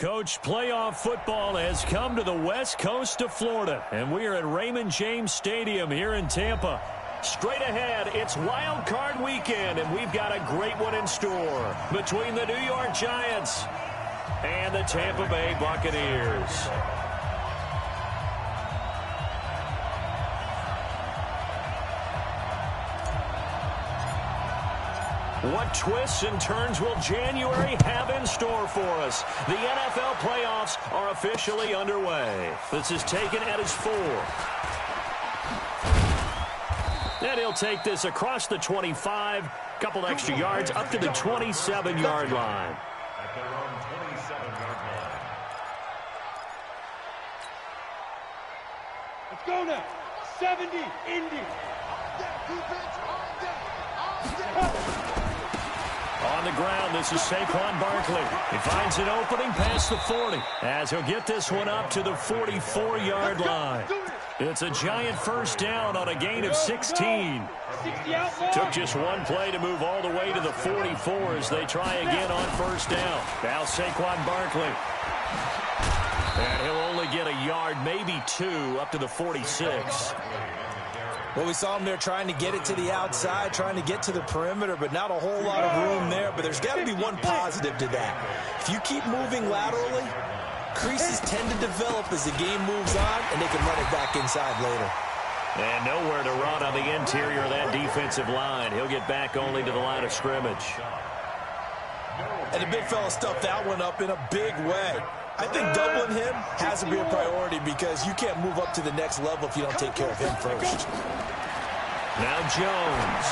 Coach, playoff football has come to the west coast of Florida, and we are at Raymond James Stadium here in Tampa. Straight ahead, it's Wild Card Weekend, and we've got a great one in store between the New York Giants and the Tampa Bay Buccaneers. What twists and turns will January have in store for us? The NFL playoffs are officially underway. This is taken at his 4. And he'll take this across the 25, couple extra yards up to the 27-yard line. At their own 27-yard line. Let's go now. 70, Indy. On the ground, this is Saquon Barkley. He finds an opening past the 40 as he'll get this one up to the 44-yard line. It's a giant first down on a gain of 16. Took just one play to move all the way to the 44 as they try again on first down. Now Saquon Barkley. And he'll only get a yard, maybe 2, up to the 46. Well, we saw him there trying to get it to the outside, trying to get to the perimeter, but not a whole lot of room there. But there's got to be one positive to that. If you keep moving laterally, creases tend to develop as the game moves on, and they can run it back inside later. And nowhere to run on the interior of that defensive line. He'll get back only to the line of scrimmage. And the big fella stuffed that one up in a big way. I think doubling him has to be a priority because you can't move up to the next level if you don't take care of him first. Now Jones.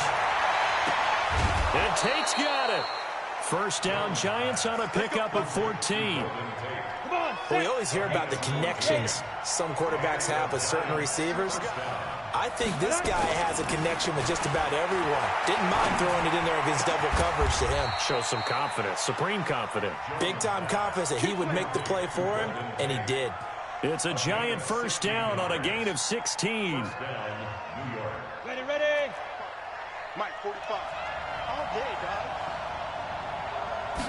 And Tate's got it. First down, Giants on a pickup of 14. Well, we always hear about the connections some quarterbacks have with certain receivers. I think this guy has a connection with just about everyone. Didn't mind throwing it in there against double coverage to him. Shows some confidence, supreme confidence. Big-time confidence that he would make the play for him, and he did. It's a giant first down on a gain of 16. Ready, ready. Mike, 45. All day, dog.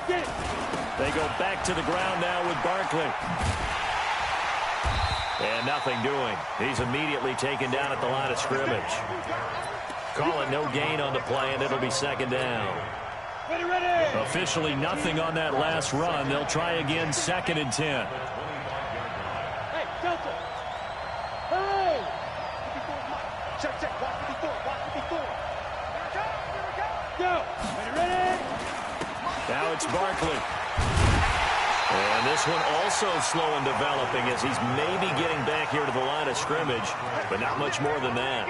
Get it. They go back to the ground now with Barkley. And nothing doing. He's immediately taken down at the line of scrimmage. Call it no gain on the play, and it'll be second down. Ready, ready. Officially nothing on that last run. They'll try again, 2nd and 10. Hey, Delta. Hey. Check, check. Watch 54. Watch 54. Here we go. Ready, ready. Now it's Barkley. And this one also slow in developing as he's maybe getting back here to the line of scrimmage, but not much more than that.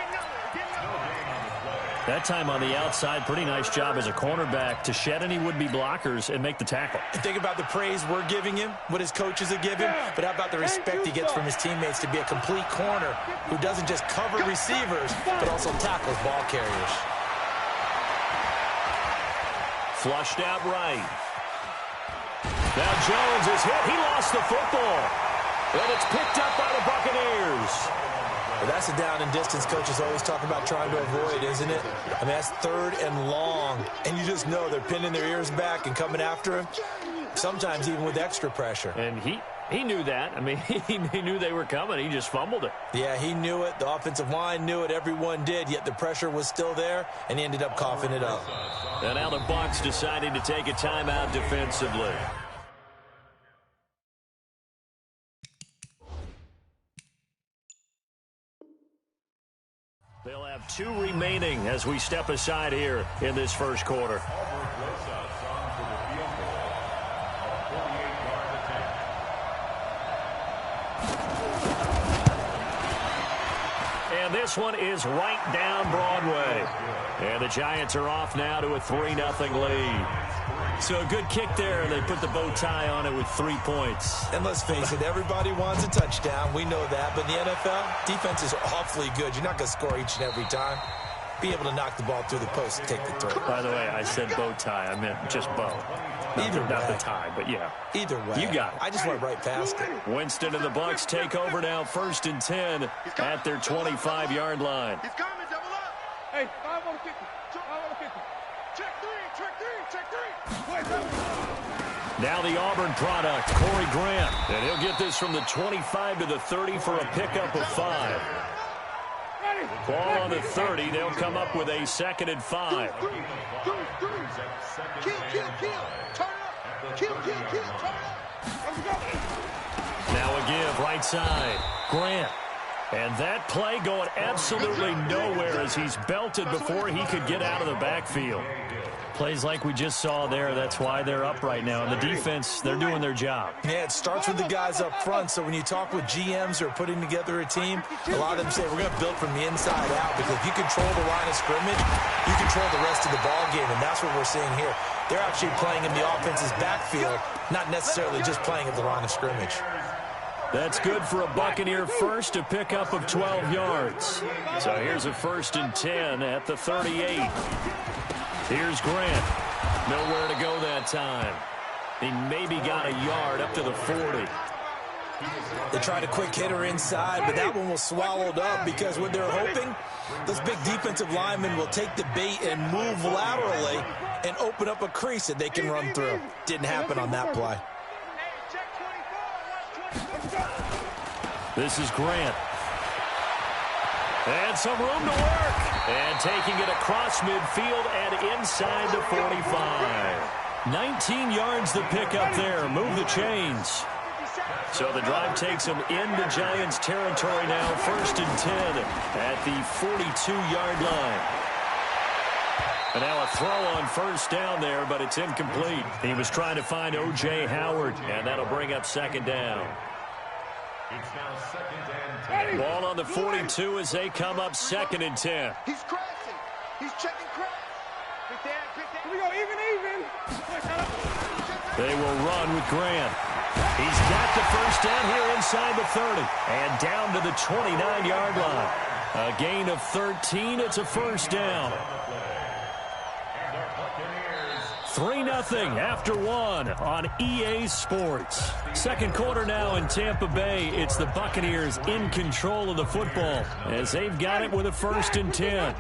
That time on the outside, pretty nice job as a cornerback to shed any would-be blockers and make the tackle. Think about the praise we're giving him, what his coaches are giving, but how about the respect he gets from his teammates to be a complete corner who doesn't just cover receivers, but also tackles ball carriers. Flushed out right. Now Jones is hit. He lost the football. And it's picked up by the Buccaneers. Well, that's a down and distance coaches always talk about trying to avoid, isn't it? I mean, that's 3rd and long. And you just know they're pinning their ears back and coming after him, sometimes even with extra pressure. And he knew that. I mean, he knew they were coming. He just fumbled it. Yeah, he knew it. The offensive line knew it. Everyone did, yet the pressure was still there, and he ended up coughing it up. And now the Bucs deciding to take a timeout defensively. They'll have 2 remaining as we step aside here in this first quarter. And this one is right down Broadway. And the Giants are off now to a 3-0 lead. So a good kick there. They put the bow tie on it with 3 points. And let's face it, everybody wants a touchdown. We know that. But in the NFL, defense is awfully good. You're not going to score each and every time. Be able to knock the ball through the post and take the throw. By the way, I said bow tie. I meant just bow. Not the tie, but yeah. Either way. You got it. I just went right past it. Winston and the Bucs take over now, 1st and 10 at their 25-yard line. He's coming, double up. Hey, 550. 550. Check 3, check 3, check 3. Wait, Now the Auburn product, Corey Grant. And he'll get this from the 25 to the 30 for a pickup of 5. Ball on the 30. They'll come up with a 2nd and 5. Kill. Turn up. Kill. Turn up. Now a give, right side. Grant. And that play going absolutely nowhere as he's belted before he could get out of the backfield. Plays like we just saw there, that's why they're up right now. And the defense, they're doing their job. Yeah, it starts with the guys up front. So when you talk with GMs who are putting together a team, a lot of them say, we're going to build from the inside out. Because if you control the line of scrimmage, you control the rest of the ball game. And that's what we're seeing here. They're actually playing in the offense's backfield, not necessarily just playing at the line of scrimmage. That's good for a Buccaneer first, a pickup of 12 yards. So here's a 1st and 10 at the 38. Here's Grant. Nowhere to go that time. He maybe got a yard up to the 40. They tried a quick hitter inside, but that one was swallowed up because what they're hoping, those big defensive linemen will take the bait and move laterally and open up a crease that they can run through. Didn't happen on that play. This is Grant. And some room to work. And taking it across midfield and inside the 45. 19 yards the pickup there. Move the chains. So the drive takes them into Giants territory now. 1st and 10 at the 42-yard line. And now a throw on 1st down there, but it's incomplete. He was trying to find O.J. Howard, and that'll bring up 2nd down. It's now 2nd and 10. Ball on the 42 as they come up 2nd and 10. He's crashing. He's checking crash. Here we go, even. They will run with Grant. He's got the 1st down here inside the 30. And down to the 29-yard line. A gain of 13. It's a 1st down. 3-0 after 1 on EA Sports. 2nd quarter now in Tampa Bay. It's the Buccaneers in control of the football as they've got it with a 1st and 10.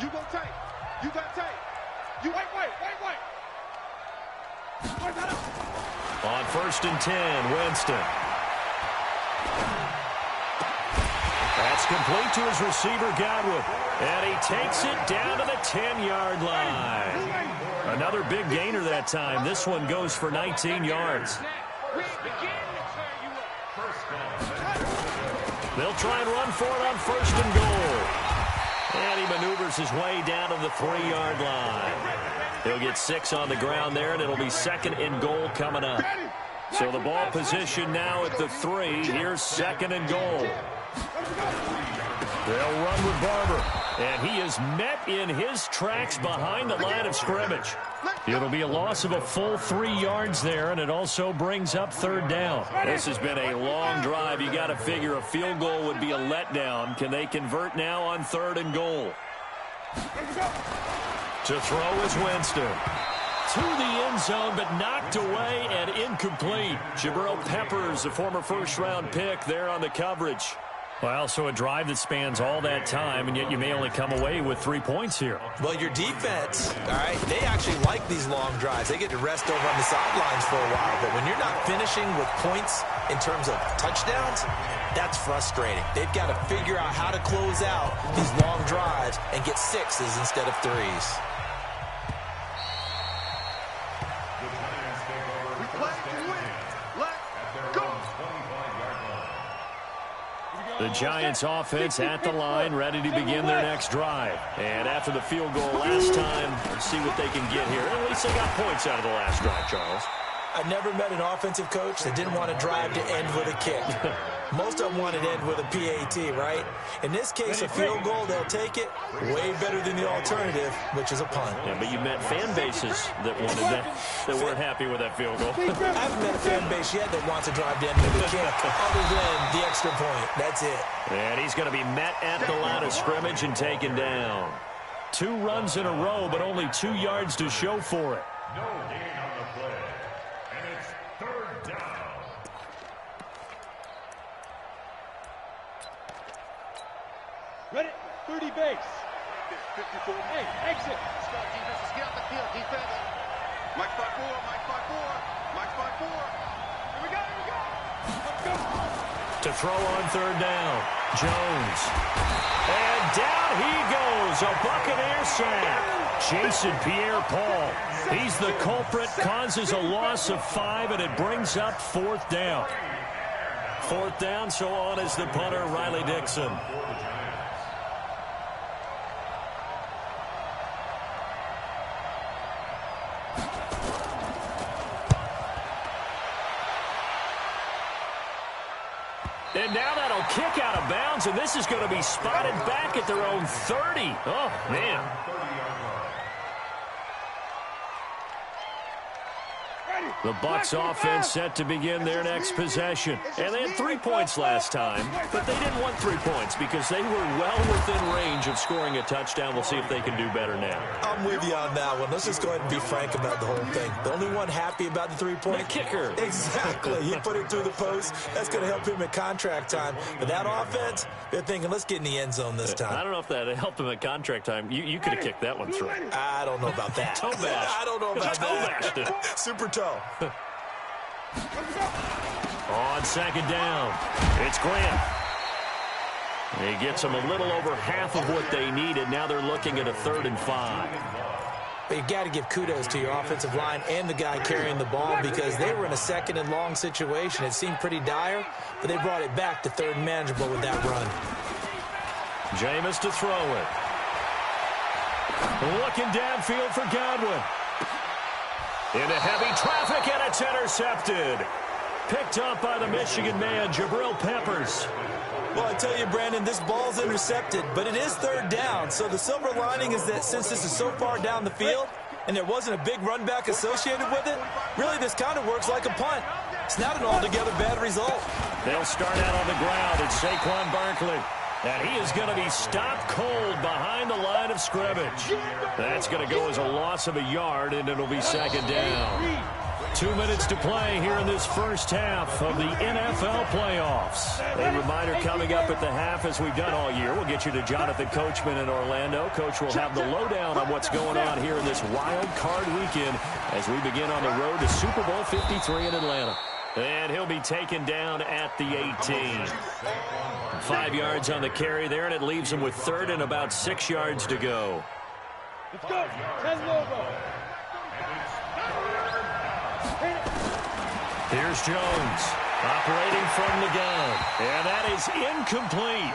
You go tight. You got tight. You wait. On 1st and 10, Winston. That's complete to his receiver, Godwin. And he takes it down to the 10-yard line. Another big gainer that time. This one goes for 19 yards. They'll try and run for it on 1st and goal. And he maneuvers his way down to the 3-yard line. He'll get 6 on the ground there, and it'll be 2nd and goal coming up. So the ball position now at the 3. Here's 2nd and goal. They'll run with Barber. And he is met in his tracks behind the line of scrimmage. It'll be a loss of a full 3 yards there, and it also brings up 3rd down. This has been a long drive. You got to figure a field goal would be a letdown. Can they convert now on 3rd and goal? To throw is Winston. To the end zone, but knocked away and incomplete. Jabril Peppers, a former 1st-round pick, there on the coverage. Well, so a drive that spans all that time, and yet you may only come away with 3 points here. Well, your defense, all right, they actually like these long drives. They get to rest over on the sidelines for a while. But when you're not finishing with points in terms of touchdowns, that's frustrating. They've got to figure out how to close out these long drives and get 6s instead of 3s. The Giants offense at the line, ready to begin their next drive. And after the field goal last time, let's see what they can get here. At least they got points out of the last drive, Charles. I've never met an offensive coach that didn't want to drive to end with a kick. Most of them want to end with a PAT, right? In this case, a field goal, they'll take it. Way better than the alternative, which is a punt. Yeah, but you met fan bases that wanted that weren't happy with that field goal. I haven't met a fan base yet that wants to drive to end with a kick, other than the extra point. That's it. And he's going to be met at the line of scrimmage and taken down. 2 runs in a row, but only 2 yards to show for it. No gain on the play. And it's 3rd down. Ready? 30 base. 54. Hey, exit. Let's go, defense. Let's get out the field, defense. Mike 5-4, Mike 5-4, Mike 5-4. Here we go, here we go. Let's go. To throw on third down, Jones. And down he goes, a Buccaneer sack. Jason Pierre-Paul. He's the culprit, causes a loss of 5, and it brings up fourth down. Fourth down, so on is the punter, Riley Dixon. And now that'll kick out of bounds, and this is going to be spotted back at their own 30. Oh, man. The Bucs offense set to begin their next possession. And they had 3 points last time, but they didn't want 3 points because they were well within range of scoring a touchdown. We'll see if they can do better now. I'm with you on that one. Let's just go ahead and be frank about the whole thing. The only one happy about the 3-point? The kicker. Exactly. He put it through the post. That's going to help him at contract time. But that offense, they're thinking, let's get in the end zone this time. I don't know if that helped him at contract time. You could have kicked that one through. I don't know about that. Toe bash. I don't know about that. Toe bashed. Super toe. On second down, it's Grant. He gets them a little over half of what they needed. Now they're looking at a 3rd and 5. But you've got to give kudos to your offensive line and the guy carrying the ball because they were in a 2nd and long situation. It seemed pretty dire, but they brought it back to 3rd and manageable with that run. Jameis to throw it. Looking downfield for Godwin. Into heavy traffic, and it's intercepted. Picked up by the Michigan man, Jabril Peppers. Well, I tell you, Brandon, this ball's intercepted, but it is 3rd down. So the silver lining is that since this is so far down the field and there wasn't a big run back associated with it, really this kind of works like a punt. It's not an altogether bad result. They'll start out on the ground. It's Saquon Barkley. And he is going to be stopped cold behind the line of scrimmage. That's going to go as a loss of a yard, and it'll be 2nd down. 2 minutes to play here in this first half of the NFL playoffs. A reminder coming up at the half, as we've done all year. We'll get you to Jonathan Coachman in Orlando. Coach will have the lowdown on what's going on here in this wild card weekend as we begin on the road to Super Bowl 53 in Atlanta. And he'll be taken down at the 18. 5 yards on the carry there, and it leaves him with 3rd and about 6 yards to go. Let's go. 10 logo. Here's Jones operating from the gun, and that is incomplete.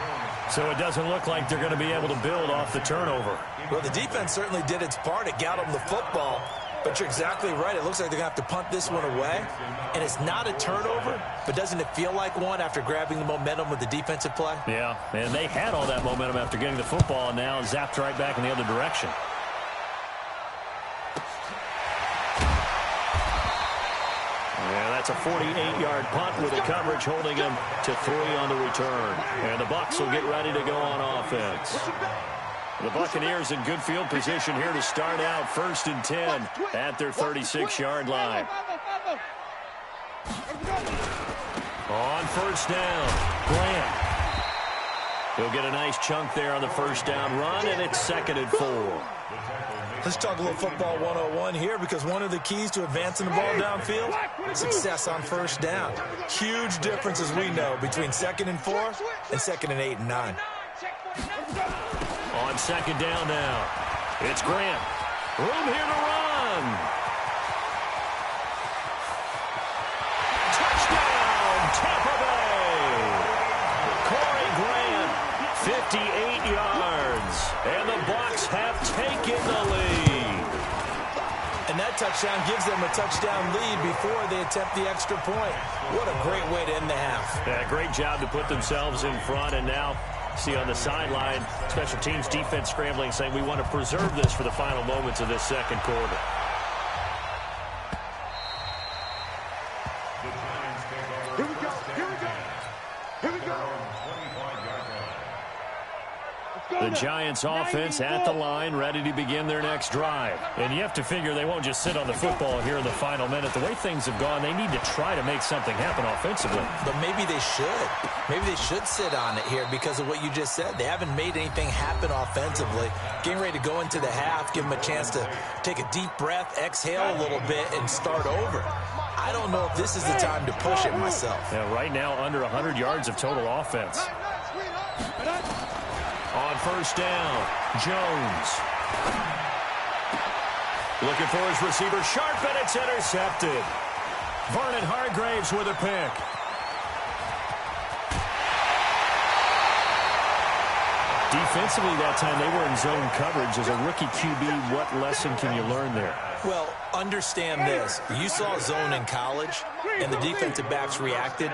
So it doesn't look like they're going to be able to build off the turnover. Well, the defense certainly did its part. It got them the football. But you're exactly right. It looks like they're going to have to punt this one away. And it's not a turnover, but doesn't it feel like one after grabbing the momentum with the defensive play? Yeah, and they had all that momentum after getting the football, and now zapped right back in the other direction. Yeah, that's a 48-yard punt with the coverage holding him to 3 on the return. And the Bucs will get ready to go on offense. The Buccaneers in good field position here to start out 1st and 10 at their 36-yard line. On 1st down, Grant. He'll get a nice chunk there on the 1st down run, and it's 2nd and 4. Let's talk a little football 101 here because one of the keys to advancing the ball downfield, success on 1st down. Huge difference, as we know, between 2nd and 4 and 2nd and 8 and 9. On 2nd down now, it's Grant. Room here to run. Touchdown, Tampa Bay. Corey Grant, 58 yards. And the Bucs have taken the lead. And that touchdown gives them a touchdown lead before they attempt the extra point. What a great way to end the half. Yeah, great job to put themselves in front, and now see on the sideline, special teams defense scrambling, saying we want to preserve this for the final moments of this 2nd quarter. Here we go. Here we go. Here we go. The Giants Giants offense at the line, ready to begin their next drive. And you have to figure they won't just sit on the football here in the final minute. The way things have gone, they need to try to make something happen offensively. But maybe they should. Maybe they should sit on it here because of what you just said. They haven't made anything happen offensively. Getting ready to go into the half, give them a chance to take a deep breath, exhale a little bit, and start over. I don't know if this is the time to push it myself. Yeah, right now, under 100 yards of total offense. On first down, Jones. Looking for his receiver, sharp, and it's intercepted. Vernon Hargreaves with a pick. Defensively that time, they were in zone coverage. As a rookie QB, what lesson can you learn there? Well, understand this. You saw zone in college, and the defensive backs reacted,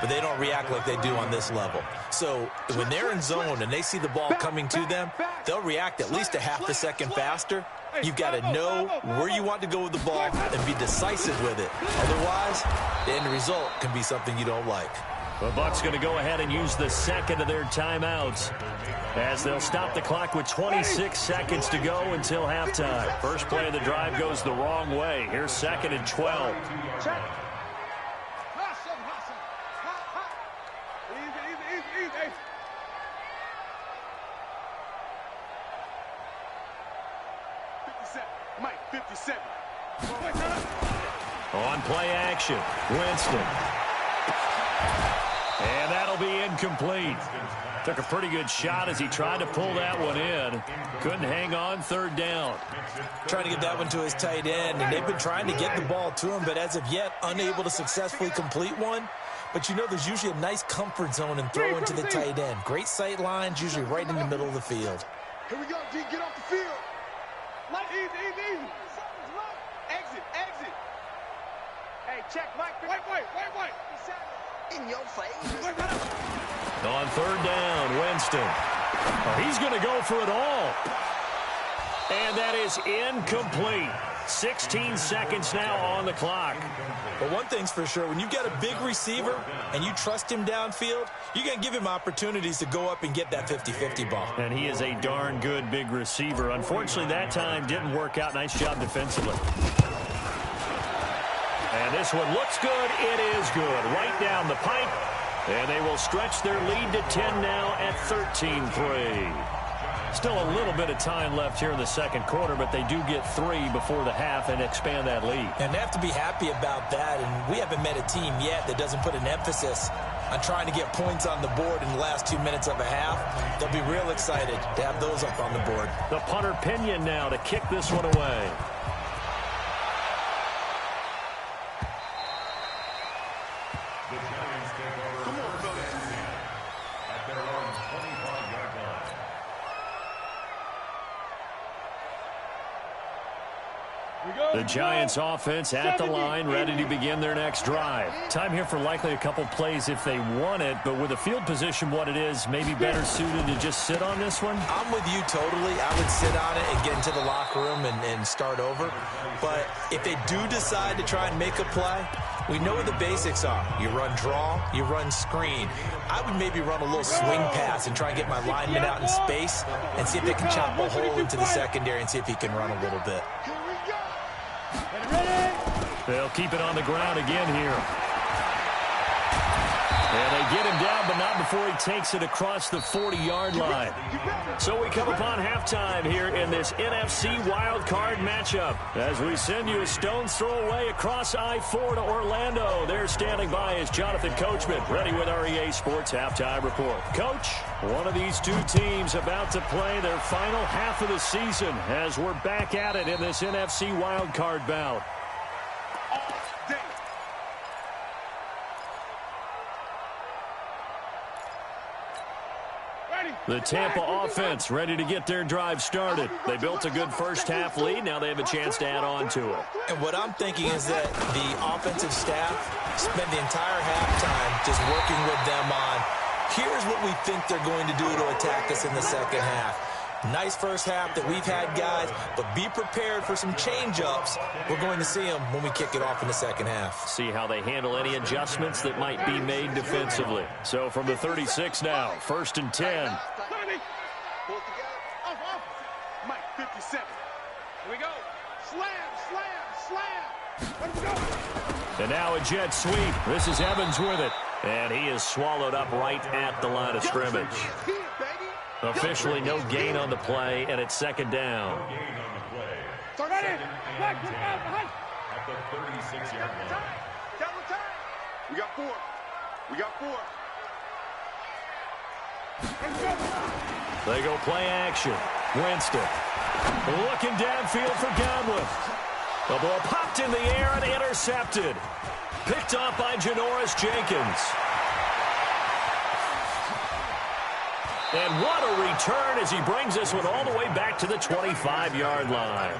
but they don't react like they do on this level. So when they're in zone and they see the ball coming to them, they'll react at least a half a second faster. You've got to know where you want to go with the ball and be decisive with it. Otherwise, the end result can be something you don't like. The Bucs going to go ahead and use the second of their timeouts as they'll stop the clock with 26 seconds to go until halftime. First play of the drive goes the wrong way. Here's 2nd and 12. Mike, 57. On play action, Winston. And that'll be incomplete. Took a pretty good shot as he tried to pull that one in. Couldn't hang on, 3rd down. Trying to get that one to his tight end, and they've been trying to get the ball to him, but as of yet, unable to successfully complete one. But you know there's usually a nice comfort zone and throw into the tight end. Great sight lines, usually right in the middle of the field. Here we go, D. Get off the field. Easy. Exit. Hey, check, Mike. Wait. In your face. On 3rd down, Winston. Oh, he's going to go for it all. And that is incomplete. 16 seconds now on the clock. But one thing's for sure, when you've got a big receiver and you trust him downfield, you're going to give him opportunities to go up and get that 50-50 ball. And he is a darn good big receiver. Unfortunately, that time didn't work out. Nice job defensively. And this one looks good. It is good. Right down the pipe. And they will stretch their lead to 10 now at 13-3. Still a little bit of time left here in the second quarter, but they do get 3 before the half and expand that lead. And they have to be happy about that. And we haven't met a team yet that doesn't put an emphasis on trying to get points on the board in the last 2 minutes of a half. They'll be real excited to have those up on the board. The punter Pinion now to kick this one away. The Giants offense at the line, ready to begin their next drive. Time here for likely a couple plays if they want it, but with the field position what it is, maybe better suited to just sit on this one? I'm with you totally. I would sit on it and get into the locker room and start over. But if they do decide to try and make a play, we know what the basics are. You run draw, you run screen. I would maybe run a little swing pass and try and get my lineman out in space and see if they can chop a hole into the secondary and see if he can run a little bit. They'll keep it on the ground again here. And they get him down, but not before he takes it across the 40-yard line. So we come upon halftime here in this NFC wildcard matchup. As we send you a stone's throw away across I-4 to Orlando. There standing by is Jonathan Coachman, ready with our EA Sports Halftime Report. Coach, one of these two teams about to play their final half of the season as we're back at it in this NFC wildcard bout. The Tampa offense ready to get their drive started. They built a good first-half lead. Now they have a chance to add on to it. And what I'm thinking is that the offensive staff spent the entire halftime just working with them on, here's what we think they're going to do to attack us in the second half. Nice first half that we've had, guys, but be prepared for some change-ups. We're going to see them when we kick it off in the second half. See how they handle any adjustments that might be made defensively. So from the 36 now, 1st and 10. Mike, 57. Here we go. Slam, slam, slam. Let him go. And now a jet sweep. This is Evans with it. And he is swallowed up right at the line of scrimmage. Officially no gain on the play, and it's second down. Start it in. At the 36-yard line. Double time. We got 4. We got 4. They go play action. Winston looking downfield for Godwin. The ball popped in the air and intercepted. Picked off by Janoris Jenkins. And what a return as he brings this one all the way back to the 25-yard line.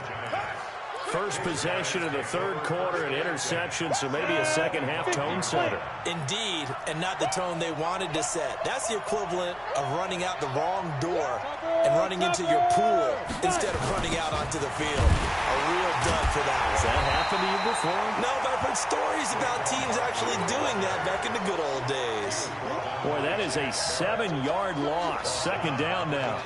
First possession of the third quarter, an interception, so maybe a second-half tone setter. Indeed, and not the tone they wanted to set. That's the equivalent of running out the wrong door and running into your pool instead of running out onto the field. A real dud for that one. Has that happened to you before? No, but I've heard stories about teams actually doing that back in the good old days. Boy, that is a 7-yard loss. Second down now.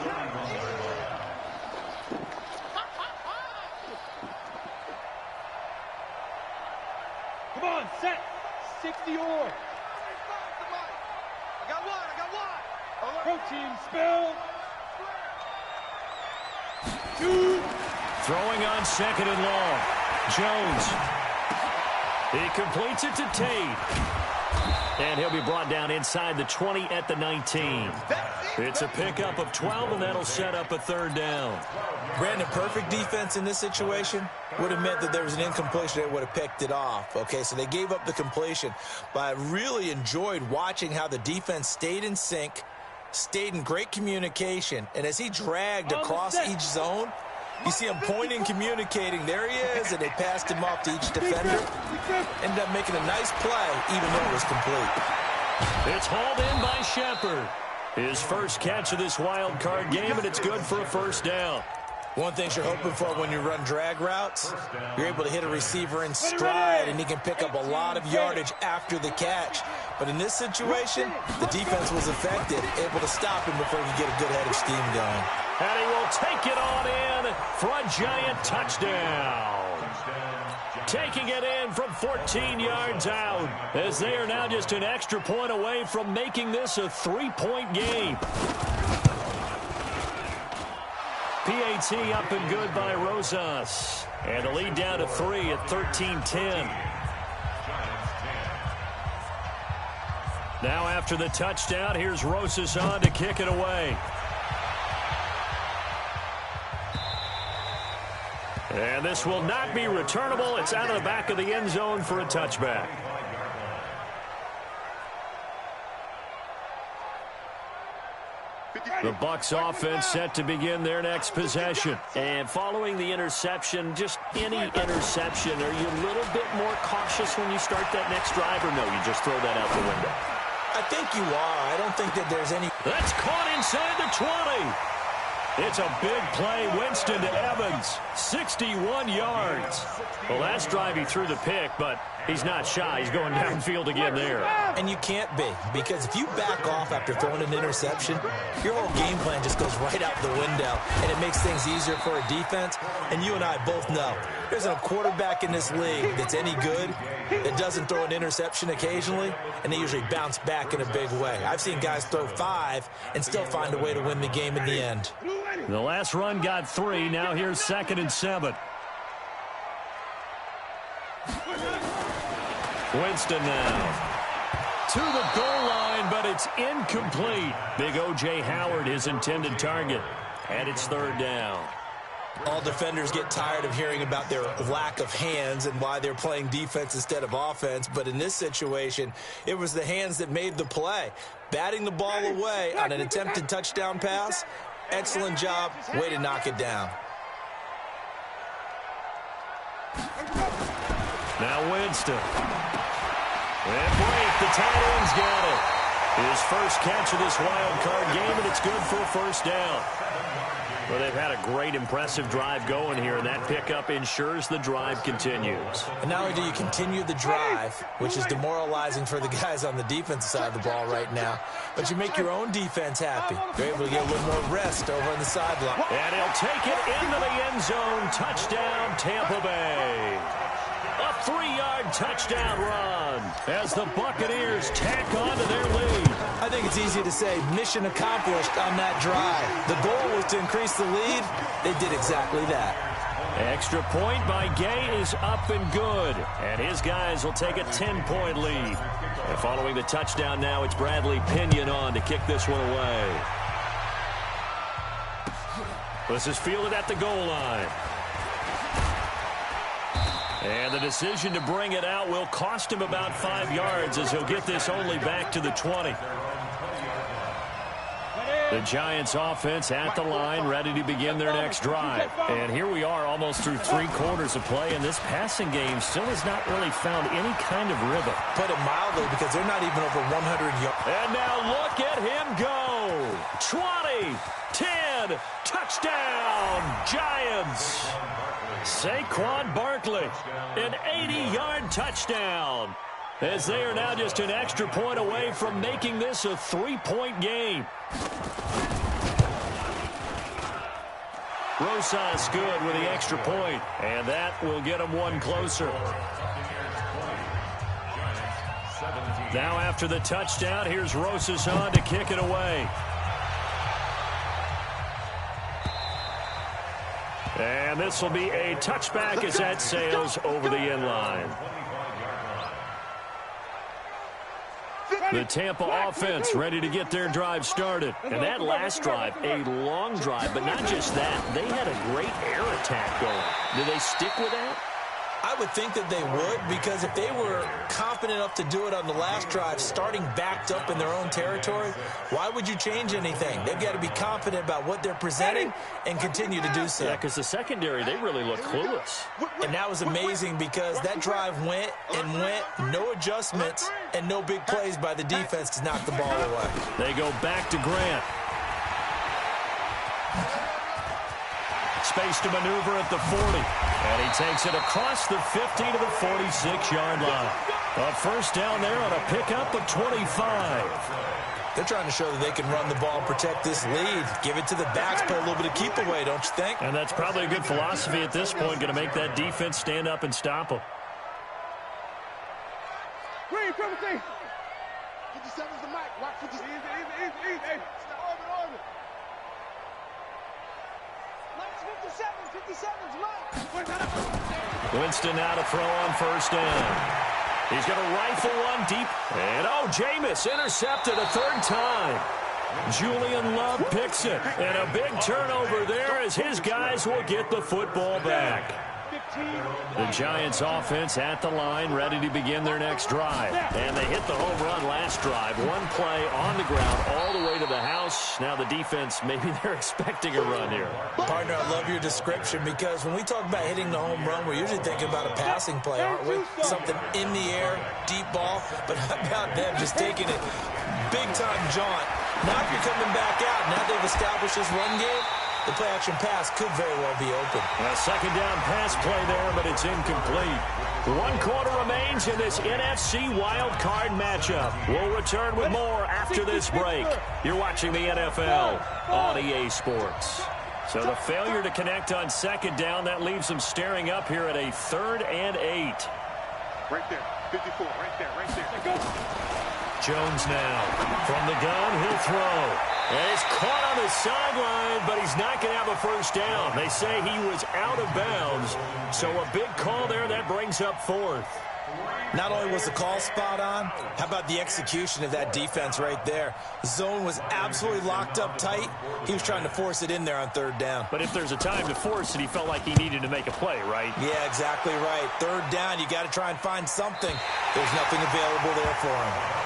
Come on, set. 60 or. I got one. Protein spill. 2. Throwing on second and long. Jones. He completes it to Tate. And he'll be brought down inside the 20 at the 19. It's a pickup of 12, and that'll set up a third down. Brandon, perfect defense in this situation would have meant that there was an incompletion. They would have picked it off. Okay, so they gave up the completion. But I really enjoyed watching how the defense stayed in sync, stayed in great communication. And as he dragged across each zone, you see him pointing, communicating. There he is, and they passed him off to each defender. Ended up making a nice play, even though it was complete. It's hauled in by Shepard. His first catch of this wild card game, and it's good for a first down. One thing you're hoping for when you run drag routes, you're able to hit a receiver in stride, and he can pick up a lot of yardage after the catch. But in this situation, the defense was effective, able to stop him before he could get a good head of steam going. And he will take it on in for a giant touchdown. Taking it in from 14 yards out, as they are now just an extra point away from making this a 3-point game. PAT up and good by Rosas. And the lead down to 3 at 13-10. Now after the touchdown, here's Rosas on to kick it away. And this will not be returnable. It's out of the back of the end zone for a touchback. The Bucs offense set to begin their next possession. And following the interception, just any interception, are you a little bit more cautious when you start that next drive, or no, you just throw that out the window? I think you are. I don't think that there's any... That's caught inside the 20. It's a big play. Winston to Evans. 61 yards. Well, last drive he threw the pick, but he's not shy. He's going downfield again there. And you can't be, because if you back off after throwing an interception, your whole game plan just goes right out the window, and it makes things easier for a defense. And you and I both know there's a quarterback in this league that's any good that doesn't throw an interception occasionally, and they usually bounce back in a big way. I've seen guys throw 5 and still find a way to win the game in the end. The last run got 3. Now here's 2nd and 7. Winston now to the goal line, but it's incomplete. Big O.J. Howard, his intended target, and it's 3rd down. All defenders get tired of hearing about their lack of hands and why they're playing defense instead of offense. But in this situation, it was the hands that made the play. Batting the ball away on an attempted touchdown pass. Excellent job. Way to knock it down. Now Winston. And break, the tight end's got it. His first catch of this wild card game, and it's good for a first down. Well, they've had a great, impressive drive going here, and that pickup ensures the drive continues. And not only do you continue the drive, which is demoralizing for the guys on the defensive side of the ball right now, but you make your own defense happy. You're able to get a little more rest over on the sideline. And he'll take it into the end zone. Touchdown, Tampa Bay. A 3-yard touchdown run as the Buccaneers tack on to their lead. I think it's easy to say mission accomplished on that drive. The goal was to increase the lead. They did exactly that. Extra point by Gay is up and good. And his guys will take a 10-point lead. And following the touchdown now, it's Bradley Pinion on to kick this one away. This is fielded at the goal line. And the decision to bring it out will cost him about 5 yards as he'll get this only back to the 20. The Giants offense at the line, ready to begin their next drive. And here we are almost through 3 quarters of play, and this passing game still has not really found any kind of rhythm. Put it mildly, because they're not even over 100 yards. And now look at him go. 20, 10, touchdown, Giants. Saquon Barkley, an 80-yard touchdown, as they are now just an extra point away from making this a 3-point game. Rosas good with the extra point, and that will get them one closer. Now after the touchdown, here's Rosas on to kick it away. And this will be a touchback as that sails over the end line. The Tampa offense ready to get their drive started. And that last drive, a long drive, but not just that. They had a great air attack going. Do they stick with that? I would think that they would, because if they were confident enough to do it on the last drive, starting backed up in their own territory, why would you change anything? They've got to be confident about what they're presenting and continue to do so. Yeah, because the secondary, they really look clueless. And that was amazing, because that drive went and went, no adjustments, and no big plays by the defense to knock the ball away. They go back to Grant. Space to maneuver at the 40. And he takes it across the 50 to the 46-yard line. A first down there on a pickup of 25. They're trying to show that they can run the ball and protect this lead. Give it to the backs, play a little bit of keep away, don't you think? And that's probably a good philosophy at this point, going to make that defense stand up and stop them. Green, 57's the mic. Watch 57. Easy. Hey, orbit. 57's mic. Winston now to throw on first down. He's going to rifle one deep. And, Jameis intercepted a 3rd time. Julian Love picks it. And a big turnover there as his guys will get the football back. The Giants offense at the line, ready to begin their next drive. And they hit the home run last drive. One play on the ground all the way to the house. Now the defense, maybe they're expecting a run here. Partner, I love your description, because when we talk about hitting the home run, we're usually thinking about a passing play, aren't we? Something in the air, deep ball. But how about them just taking it big-time jaunt? Now if you're coming back out, now they've established this run game, the play-action pass could very well be open. A second down pass play there, but it's incomplete. 1 quarter remains in this NFC wild card matchup. We'll return with more after this break. You're watching the NFL on EA Sports. So the failure to connect on second down, that leaves them staring up here at a 3rd and 8. Right there, 54, right there. Jones now from the gun, he'll throw. And he's caught on the sideline, but he's not going to have a first down. They say he was out of bounds. So a big call there, that brings up 4th. Not only was the call spot on, how about the execution of that defense right there? The zone was absolutely locked up tight. He was trying to force it in there on 3rd down. But if there's a time to force it, he felt like he needed to make a play, right? Yeah, exactly right. 3rd down, you got to try and find something. There's nothing available there for him.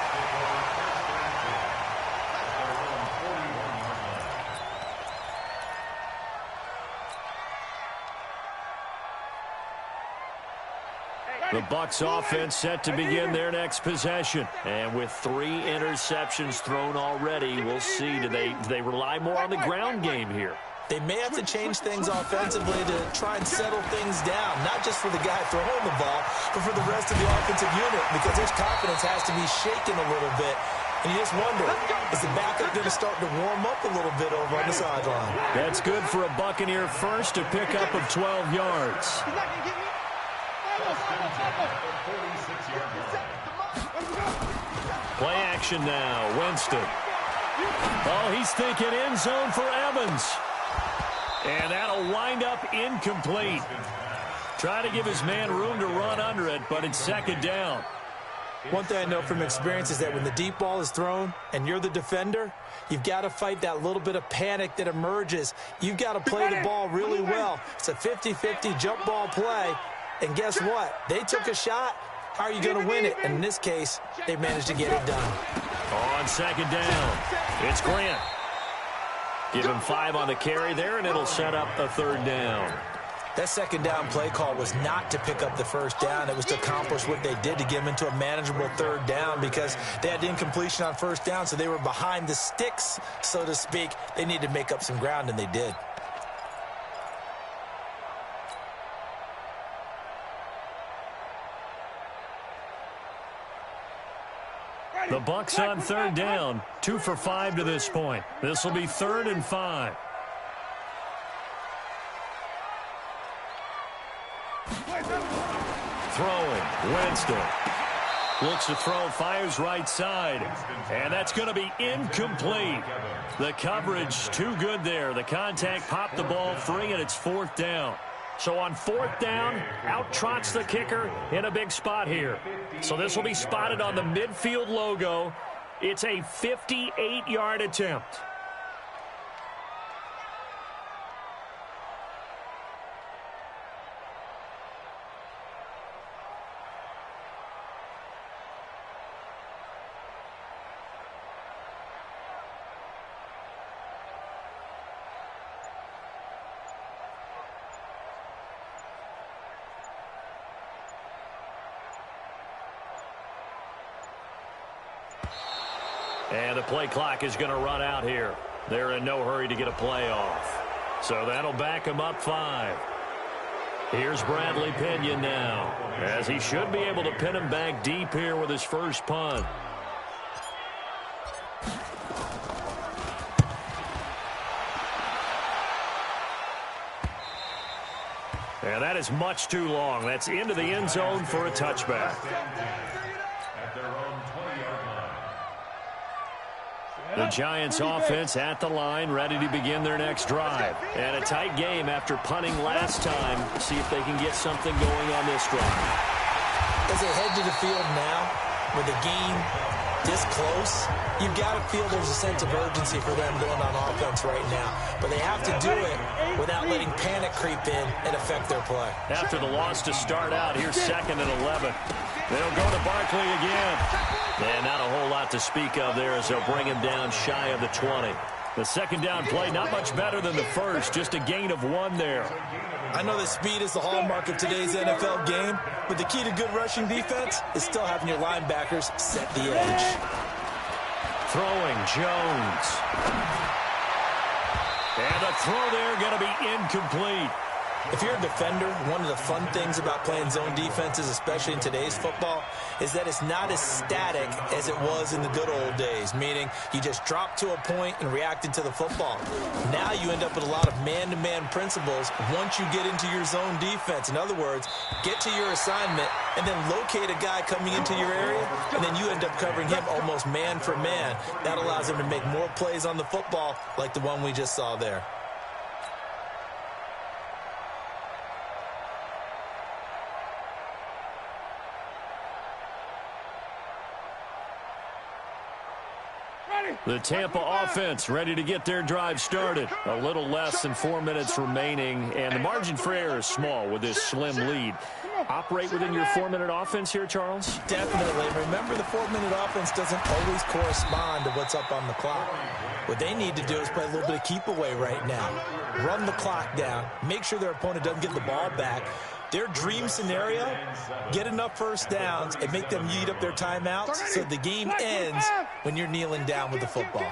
The Bucs offense set to begin their next possession. And with 3 interceptions thrown already, we'll see. Do they rely more on the ground game here? They may have to change things offensively to try and settle things down, not just for the guy throwing the ball, but for the rest of the offensive unit, because his confidence has to be shaken a little bit. And you just wonder, is the backup going to start to warm up a little bit over on the sideline? That's good for a Buccaneer first, a pickup of 12 yards. Play action now, Winston. Oh, he's thinking end zone for Evans. And that'll wind up incomplete. Try to give his man room to run under it, but it's second down. One thing I know from experience is that when the deep ball is thrown and you're the defender, you've got to fight that little bit of panic that emerges. You've got to play the ball really well. It's a 50-50 jump ball play. And guess what? They took a shot. How are you going to win it? And in this case, they managed to get it done. On second down, it's Grant. Give him 5 on the carry there, and it'll set up a third down. That second down play call was not to pick up the first down. It was to accomplish what they did to get them into a manageable third down because they had incompletion on first down, so they were behind the sticks, so to speak. They needed to make up some ground, and they did. The Bucs on third down, 2 for 5 to this point. This will be 3rd and 5. Throwing, Winston. Looks to throw, fires right side. And that's going to be incomplete. The coverage too good there. The contact popped the ball free, and it's 4th down. So on 4th down, out trots the kicker in a big spot here. So this will be spotted on the midfield logo. It's a 58-yard attempt. And the play clock is going to run out here. They're in no hurry to get a play off. So that'll back them up 5. Here's Bradley Pinion now, as he should be able to pin him back deep here with his first punt. And that is much too long. That's into the end zone for a touchback. The Giants offense at the line, ready to begin their next drive. And a tight game after punting last time. See if they can get something going on this drive. As they head to the field now, with the game this close, you've got to feel there's a sense of urgency for them going on offense right now. But they have to do it without letting panic creep in and affect their play. After the loss to start out, here's 2nd and 11. They'll go to Barkley again. And not a whole lot to speak of there as they'll bring him down shy of the 20. The second down play, not much better than the first, just a gain of 1 there. I know that speed is the hallmark of today's NFL game, but the key to good rushing defense is still having your linebackers set the edge. Throwing, Jones. And the throw there going to be incomplete. If you're a defender, one of the fun things about playing zone defenses, especially in today's football, is that it's not as static as it was in the good old days, meaning you just drop to a point and reacted to the football. Now you end up with a lot of man-to-man principles once you get into your zone defense. In other words, get to your assignment and then locate a guy coming into your area, and then you end up covering him almost man for man. That allows him to make more plays on the football like the one we just saw there. The Tampa offense ready to get their drive started. A little less than 4 minutes remaining, and the margin for error is small with this slim lead. Operate within your 4-minute offense here, Charles? Definitely. Remember, the 4-minute offense doesn't always correspond to what's up on the clock. What they need to do is play a little bit of keep away right now. Run the clock down. Make sure their opponent doesn't get the ball back. Their dream scenario, get enough first downs and make them eat up their timeouts so the game ends when you're kneeling down with the football.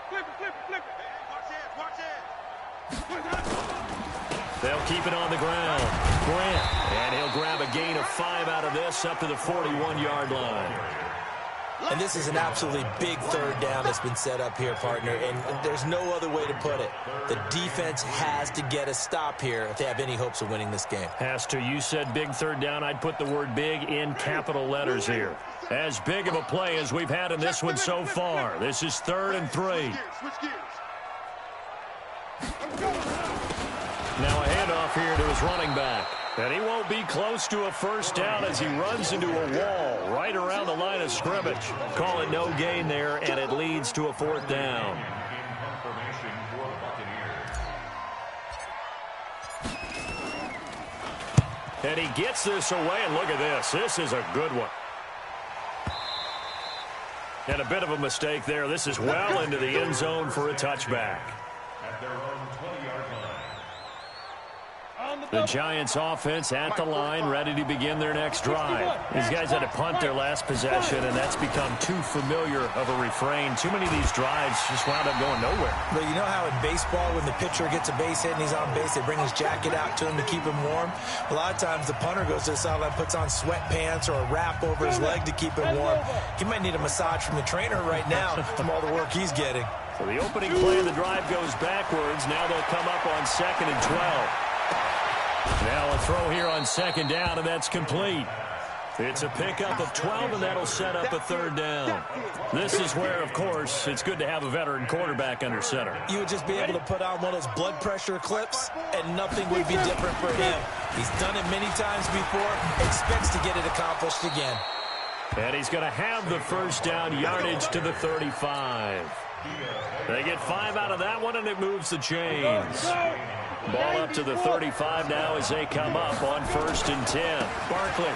Flip it. Watch it. They'll keep it on the ground. Grant, and he'll grab a gain of 5 out of this up to the 41-yard line. And this is an absolutely big third down that's been set up here, partner, and there's no other way to put it. The defense has to get a stop here if they have any hopes of winning this game. Has to. You said big third down. I'd put the word big in capital letters here. As big of a play as we've had in this one so far. This is 3rd and 3. Switch gears. Now a handoff here to his running back. And he won't be close to a first down as he runs into a wall right around the line of scrimmage. Call it no gain there, and it leads to a 4th down. And he gets this away, and look at this. This is a good one. And a bit of a mistake there. This is well into the end zone for a touchback. At their own 20-yard line. The Giants offense at the line, ready to begin their next drive. These guys had to punt their last possession, and that's become too familiar of a refrain. Too many of these drives just wound up going nowhere. But you know how in baseball, when the pitcher gets a base hit and he's on base, they bring his jacket out to him to keep him warm? A lot of times the punter goes to the sideline, puts on sweatpants or a wrap over his leg to keep him warm. He might need a massage from the trainer right now from all the work he's getting. So the opening play of the drive goes backwards. Now they'll come up on 2nd and 12. Now a throw here on 2nd down, and that's complete. It's a pickup of 12, and that'll set up a 3rd down. This is where, of course, it's good to have a veteran quarterback under center. You would just be able to put on one of those blood pressure clips, and nothing would be different for him. He's done it many times before, expects to get it accomplished again. And he's going to have the first down yardage to the 35. They get 5 out of that one, and it moves the chains. Ball up to the 35 now as they come up on 1st and 10. Barkley.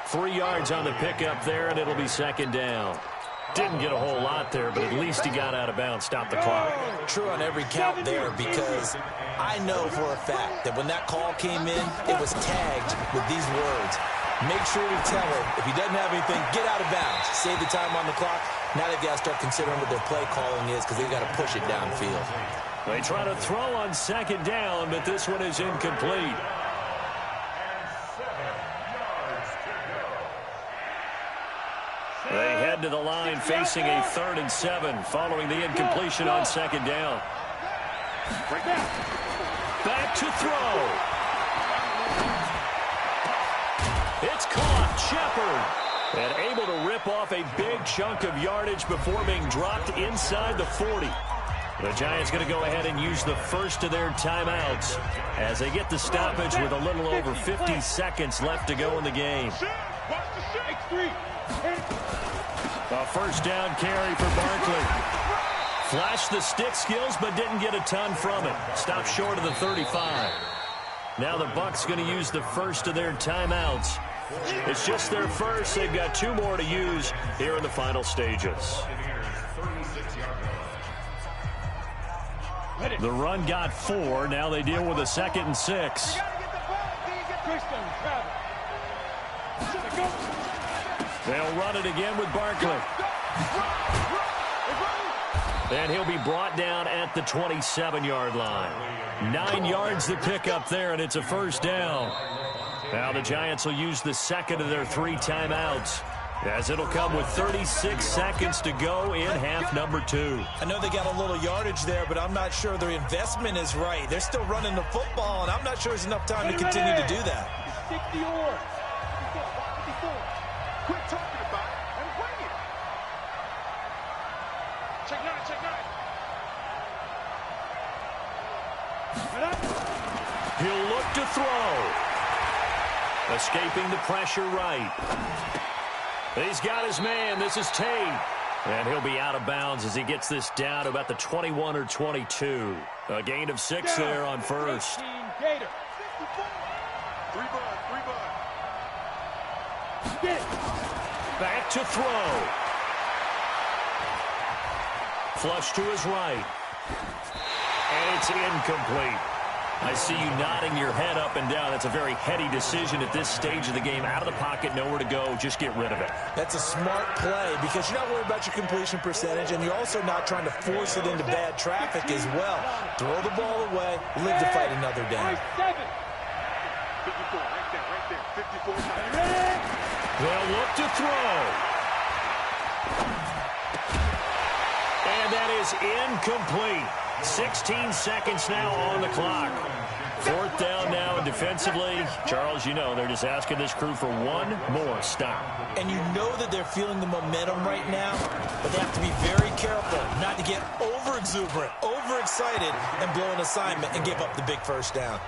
3 yards on the pickup there, and it'll be 2nd down. Didn't get a whole lot there, but at least he got out of bounds, stopped the clock. True on every count there, because I know for a fact that when that call came in, it was tagged with these words. Make sure to tell him, if he doesn't have anything, get out of bounds. Save the time on the clock. Now they've got to start considering what their play calling is because they've got to push it downfield. They try to throw on 2nd down, but this one is incomplete. They head to the line facing a 3rd and 7 following the incompletion on 2nd down. Back to throw. It's caught. Shepard. And able to rip off a big chunk of yardage before being dropped inside the 40. The Giants going to go ahead and use the first of their timeouts as they get the stoppage with a little over 50 seconds left to go in the game. A first down carry for Barkley. Flashed the stick skills, but didn't get a ton from it. Stopped short of the 35. Now the Bucs going to use the first of their timeouts. It's just their first. They've got 2 more to use here in the final stages. The run got 4. Now they deal with a 2nd and 6. They'll run it again with Barkley. And he'll be brought down at the 27-yard line. 9 yards to pick up there, and it's a first down. Now the Giants will use the second of their 3 timeouts, as it'll come with 36 seconds to go in half number 2. I know they got a little yardage there, but I'm not sure their investment is right. They're still running the football, and I'm not sure there's enough time to continue to do that. Quit talking about it and bring it. Check 9, check 9. He'll look to throw. Escaping the pressure right. He's got his man. This is Tate. And he'll be out of bounds as he gets this down to about the 21 or 22. A gain of 6 there on first. Gator. 3 bud. Back to throw. Flush to his right. And it's incomplete. I see you nodding your head up and down. That's a very heady decision at this stage of the game. Out of the pocket, nowhere to go. Just get rid of it. That's a smart play because you're not worried about your completion percentage, and you're also not trying to force it into bad traffic as well. Throw the ball away, live to fight another down. 54, right there, 54. They'll look to throw. And that is incomplete. 16 seconds now on the clock. Fourth down now, and defensively, Charles, you know, they're just asking this crew for one more stop. And you know that they're feeling the momentum right now, but they have to be very careful not to get over-exuberant, overexcited, and blow an assignment and give up the big first down.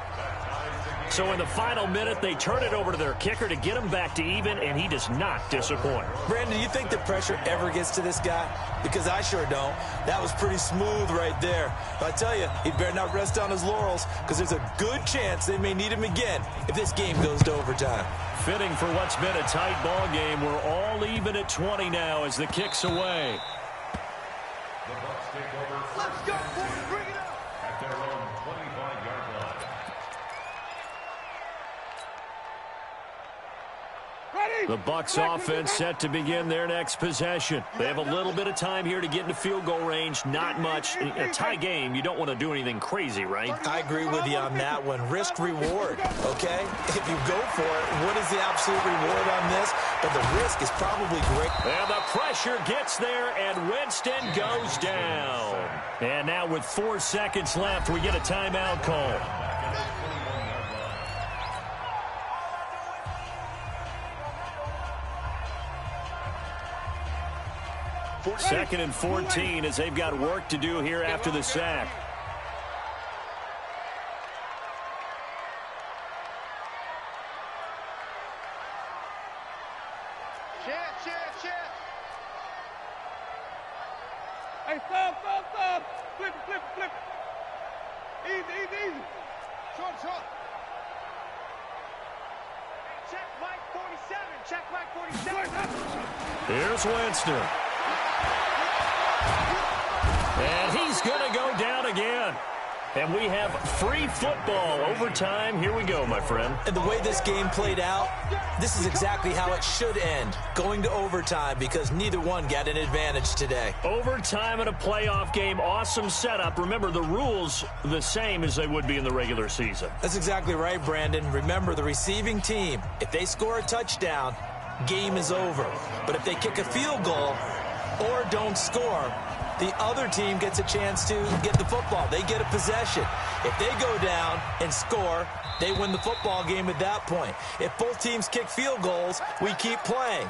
So in the final minute, they turn it over to their kicker to get him back to even, and he does not disappoint. Brandon, do you think the pressure ever gets to this guy? Because I sure don't. That was pretty smooth right there. But I tell you, he better not rest on his laurels because there's a good chance they may need him again if this game goes to overtime. Fitting for what's been a tight ball game. We're all even at 20 now as the kick's away. The Bucs take over Let's go, boys. Bring it up. at their own 25-yard line. Ready? The Bucs offense set to begin their next possession. They have a little bit of time here to get into field goal range. Not much. In a tie game, you don't want to do anything crazy, right? I agree with you on that one. Risk reward, okay? If you go for it, what is the absolute reward on this? But the risk is probably great. And the pressure gets there, and Winston goes down. And now with 4 seconds left, we get a timeout call. Second and 14 as they've got work to do here after the sack. Chance. Hey, stop. Flip. Easy. Short. Check Mike 47. Here's Winston. And he's going to go down again. And we have free football overtime. Here we go, my friend. And the way this game played out, this is exactly how it should end, going to overtime because neither one got an advantage today. Overtime in a playoff game, awesome setup. Remember, the rules the same as they would be in the regular season. That's exactly right, Brandon. Remember, the receiving team, if they score a touchdown, game is over. But if they kick a field goal or don't score, the other team gets a chance to get the football. They get a possession. If they go down and score, they win the football game at that point. If both teams kick field goals, we keep playing.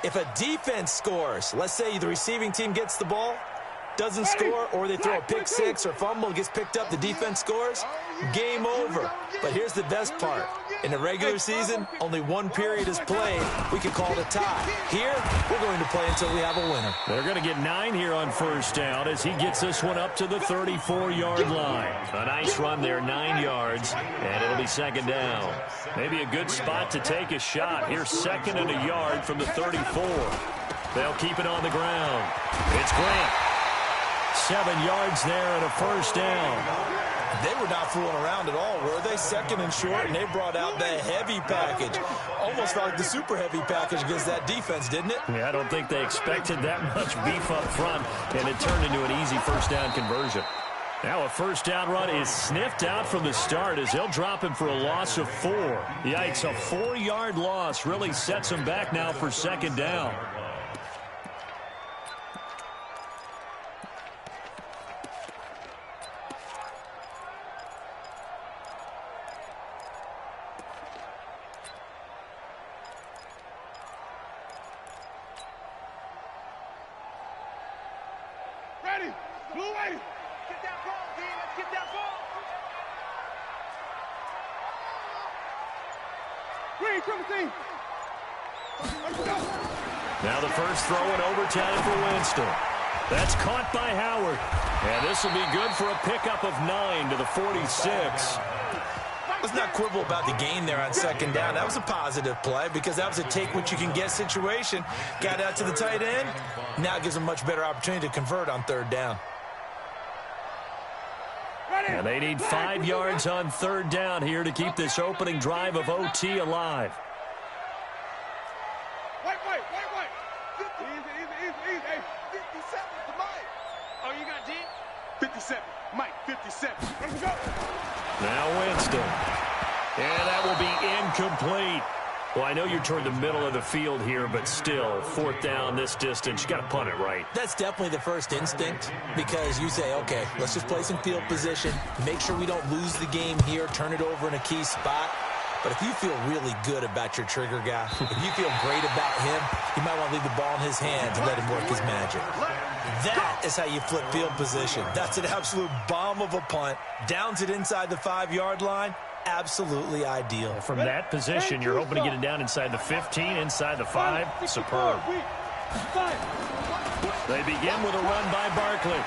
If a defense scores, let's say the receiving team gets the ball, doesn't score, or they throw a pick six or fumble, gets picked up, the defense scores, game over. But here's the best part. In the regular season, only one period is played. We can call it a tie. Here, we're going to play until we have a winner. They're going to get 9 here on first down as he gets this one up to the 34-yard line. A nice run there, 9 yards, and it'll be second down. Maybe a good spot to take a shot. Here's 2nd and a yard from the 34. They'll keep it on the ground. It's Grant. 7 yards there and a first down. They were not fooling around at all, were they? 2nd and short, and they brought out the heavy package. Almost felt like the super heavy package against that defense, didn't it? Yeah, I don't think they expected that much beef up front, and it turned into an easy first down conversion. Now a first down run is sniffed out from the start as they'll drop him for a loss of 4. Yikes, a 4-yard loss really sets him back now for second down. Ready? Blue way. Get that ball, D. Let's get that ball. Green, triple team. Let's go. Now the first throw in overtime for Winston. That's caught by Howard. And this will be good for a pickup of 9 to the 46. Let's not quibble about the gain there on second down. That was a positive play because that was a take-what-you-can-get situation. Got out to the tight end. Now it gives them a much better opportunity to convert on third down. Ready? And they need 5 yards on third down here to keep this opening drive of OT alive. Wait. Easy. Hey, 57 to Mike. Oh, you got 10? 57. Mike, 57. Let's go. Now Winston. And that will be incomplete. Well, I know you're toward the middle of the field here, but still, fourth down this distance, you got to punt it right. That's definitely the first instinct because you say, okay, let's just play some field position, make sure we don't lose the game here, turn it over in a key spot. But if you feel really good about your trigger guy, if you feel great about him, you might want to leave the ball in his hands and let him work his magic. That is how you flip field position. That's an absolute bomb of a punt. Downs it inside the 5-yard line. Absolutely ideal. From that position, you're hoping to get it down inside the 15, inside the 5. Superb. They begin with a run by Barkley.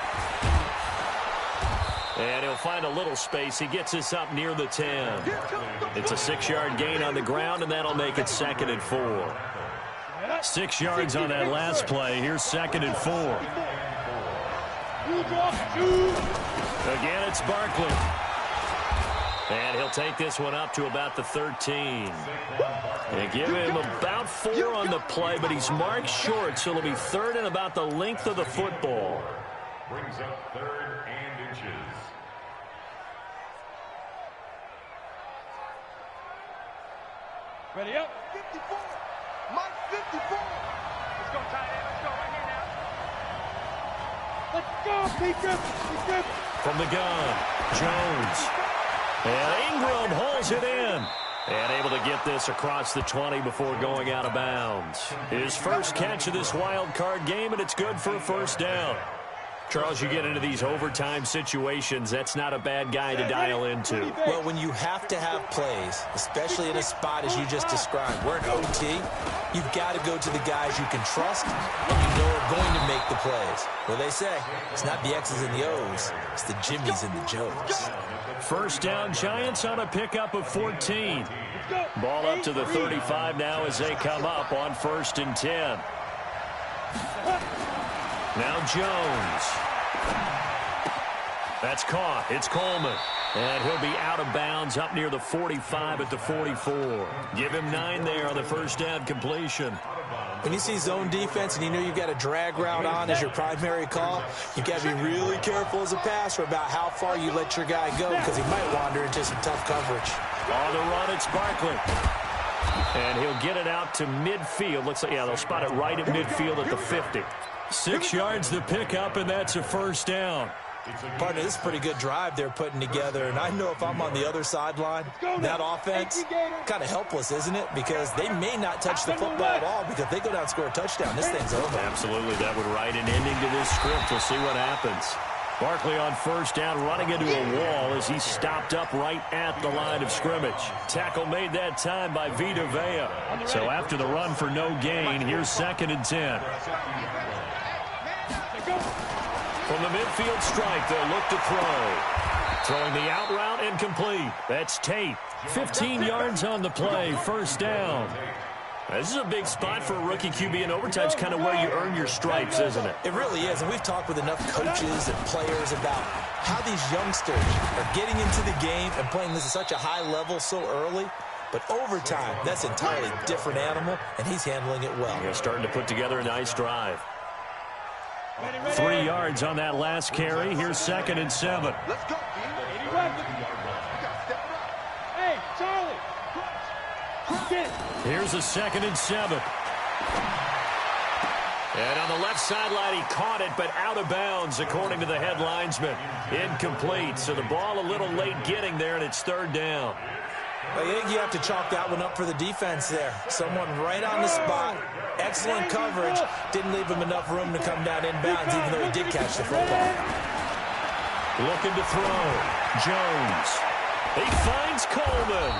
And he'll find a little space. He gets us up near the 10. It's a 6-yard gain on the ground, and that'll make it 2nd and 4. 6 yards on that last play. Here's 2nd and 4. Again, it's Barkley. And he'll take this one up to about the 13. They give him about 4 on the play, but he's marked short, so it'll be 3rd and about the length of the football. Brings up 3rd and inches. Ready up. 54. Mike, 54. Let's go, tight end. Let's go right here now. Let's go, Peter. From the gun, Jones. And Ingram holds it in. And able to get this across the 20 before going out of bounds. His first catch of this wild card game, and it's good for a first down. Charles, you get into these overtime situations, that's not a bad guy to dial into. Well, when you have to have plays, especially in a spot as you just described, we're in OT, you've got to go to the guys you can trust and you know are going to make the plays. Well, they say, it's not the X's and the O's, it's the Jimmies and the Joes. First down, Giants on a pickup of 14. Ball up to the 35 now as they come up on 1st and 10. Now Jones. That's caught. It's Coleman. And he'll be out of bounds up near the 45 at the 44. Give him 9 there on the first down completion. When you see zone defense and you know you've got a drag route on as your primary call, you've got to be really careful as a passer about how far you let your guy go because he might wander into some tough coverage. On the run, it's Barkley. And he'll get it out to midfield. Looks like, yeah, they'll spot it right at midfield at the 50. 6 yards the pickup, and that's a first down. Partner, this is a pretty good drive they're putting together, and I know if I'm on the other sideline, that offense, kind of helpless, isn't it? Because they may not touch the football at all, because if they go down and score a touchdown, this thing's over. Absolutely, that would write an ending to this script. We'll see what happens. Barkley on first down, running into a wall as he stopped up right at the line of scrimmage. Tackle made that time by Vita Vea. So after the run for no gain, here's 2nd and 10. From the midfield stripe, they'll look to throw. Throwing the out route incomplete. That's Tate. 15 yards on the play, first down. This is a big spot for a rookie QB, and overtime's kind of where you earn your stripes, isn't it? It really is, and we've talked with enough coaches and players about how these youngsters are getting into the game and playing this at such a high level so early. But overtime, that's an entirely different animal, and he's handling it well. They're starting to put together a nice drive. 3 yards on that last carry. Here's 2nd and 7. Let's go, hey, Charlie. Here's a 2nd and 7. And on the left sideline, he caught it, but out of bounds, according to the head linesman. Incomplete, so the ball a little late getting there, and it's 3rd down. I think you have to chalk that one up for the defense there. Someone right on the spot. Excellent coverage. Didn't leave him enough room to come down inbounds, even though he did catch the football. Looking to throw. Jones. He finds Coleman.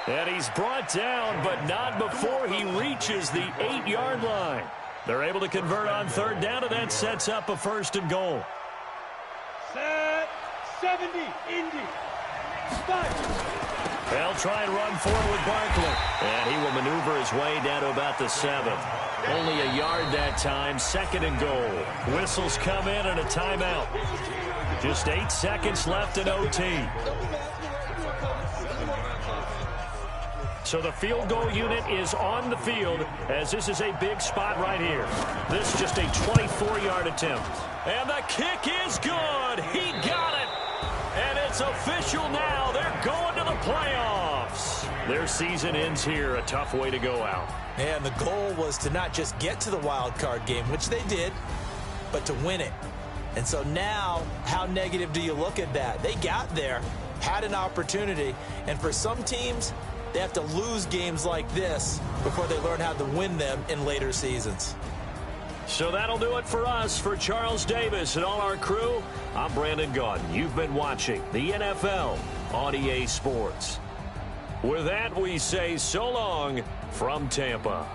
And he's brought down, but not before he reaches the 8-yard line. They're able to convert on 3rd down, and that sets up a 1st and goal. Set 70, Indy. They'll try and run forward with Barkley. And he will maneuver his way down to about the 7. Only a yard that time, 2nd and goal. Whistles come in and a timeout. Just 8 seconds left in OT. So the field goal unit is on the field as this is a big spot right here. This just a 24-yard attempt. And the kick is good. He got it. And it's official now. They're going to the playoffs. Their season ends here. A tough way to go out. And the goal was to not just get to the wild card game, which they did, but to win it. And so now, how negative do you look at that? They got there, had an opportunity, and for some teams, they have to lose games like this before they learn how to win them in later seasons. So that'll do it for us. For Charles Davis and all our crew, I'm Brandon Gaudin. You've been watching the NFL on EA Sports. With that, we say so long from Tampa.